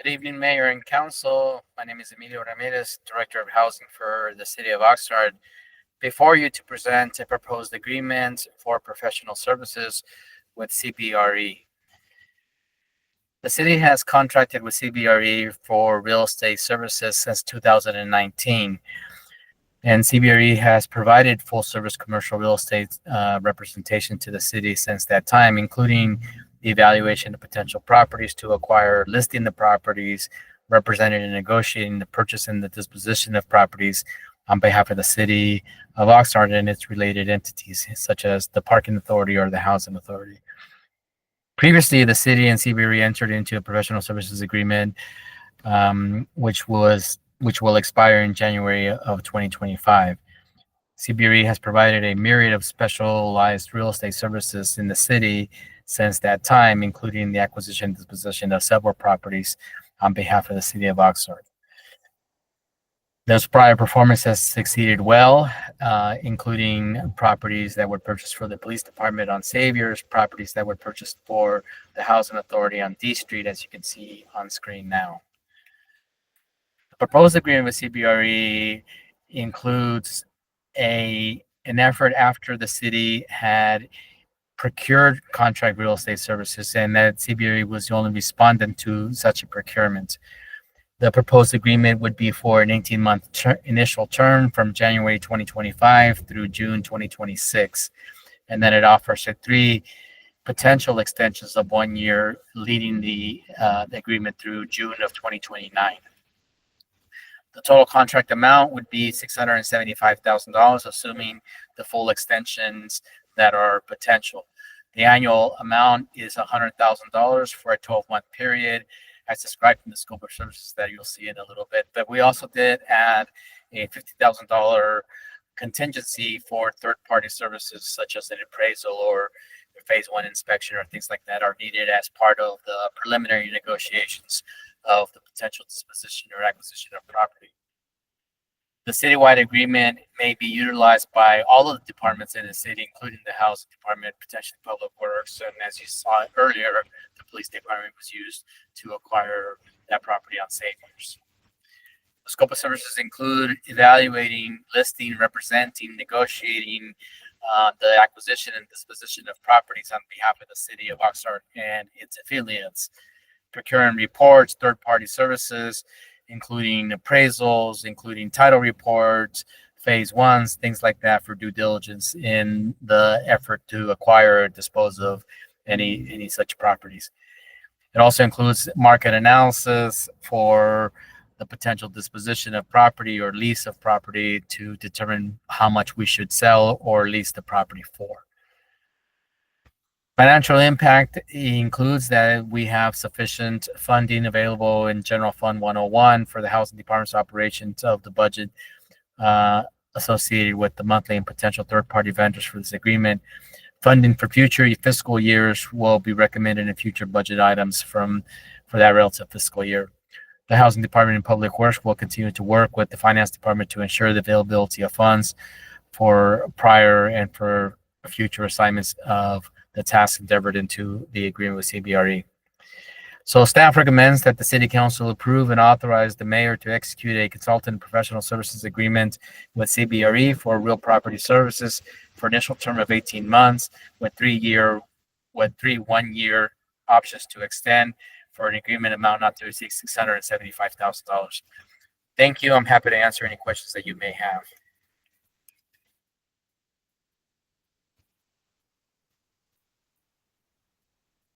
Good evening, Mayor and Council. My name is Emilio Ramirez, Director of Housing for the City of Oxnard. Before you to present a proposed agreement for professional services with CBRE. The city has contracted with CBRE for real estate services since 2019, and CBRE has provided full service commercial real estate representation to the city since that time, including the evaluation of potential properties to acquire, listing the properties, representing and negotiating the purchase and the disposition of properties on behalf of the city of Oxnard and its related entities, such as the Parking Authority or the Housing Authority. Previously, the city and CBRE entered into a professional services agreement, which will expire in January of 2025. CBRE has provided a myriad of specialized real estate services in the city since that time, including the acquisition and disposition of several properties on behalf of the city of Oxnard. Those prior performance has succeeded well, including properties that were purchased for the police department on Saviors, properties that were purchased for the Housing Authority on D Street, as you can see on screen now. The proposed agreement with CBRE includes an effort after the city had procured contract real estate services and that CBRE was the only respondent to such a procurement. The proposed agreement would be for an 18-month initial term from January 2025 through June 2026. And then it offers 3 potential extensions of 1 year, leading the agreement through June of 2029. The total contract amount would be $675,000, assuming the full extensions that are potential. The annual amount is $100,000 for a 12-month period, as described in the scope of services that you'll see in a little bit. But we also did add a $50,000 contingency for third-party services, such as an appraisal or a phase 1 inspection or things like that are needed as part of the preliminary negotiations of the potential disposition or acquisition of property. The citywide agreement may be utilized by all of the departments in the city, including the housing department, potentially public works, and as you saw earlier, the police department was used to acquire that property on Saviors. The scope of services include evaluating, listing, representing, negotiating the acquisition and disposition of properties on behalf of the city of Oxnard and its affiliates, procuring reports, third-party services, including appraisals, including title reports, phase 1s, things like that for due diligence in the effort to acquire or dispose of any such properties. It also includes market analysis for the potential disposition of property or lease of property to determine how much we should sell or lease the property for. Financial impact includes that we have sufficient funding available in General Fund 101 for the Housing Department's operations of the budget associated with the monthly and potential third-party vendors for this agreement. Funding for future fiscal years will be recommended in future budget items for that relative fiscal year. The Housing Department and Public Works will continue to work with the Finance Department to ensure the availability of funds for prior and for future assignments of the tasks endeavored into the agreement with CBRE. So staff recommends that the City Council approve and authorize the mayor to execute a consultant professional services agreement with CBRE for real property services for initial term of 18 months with 3 one-year options to extend for an agreement amount not to exceed $675,000. Thank you. I'm happy to answer any questions that you may have.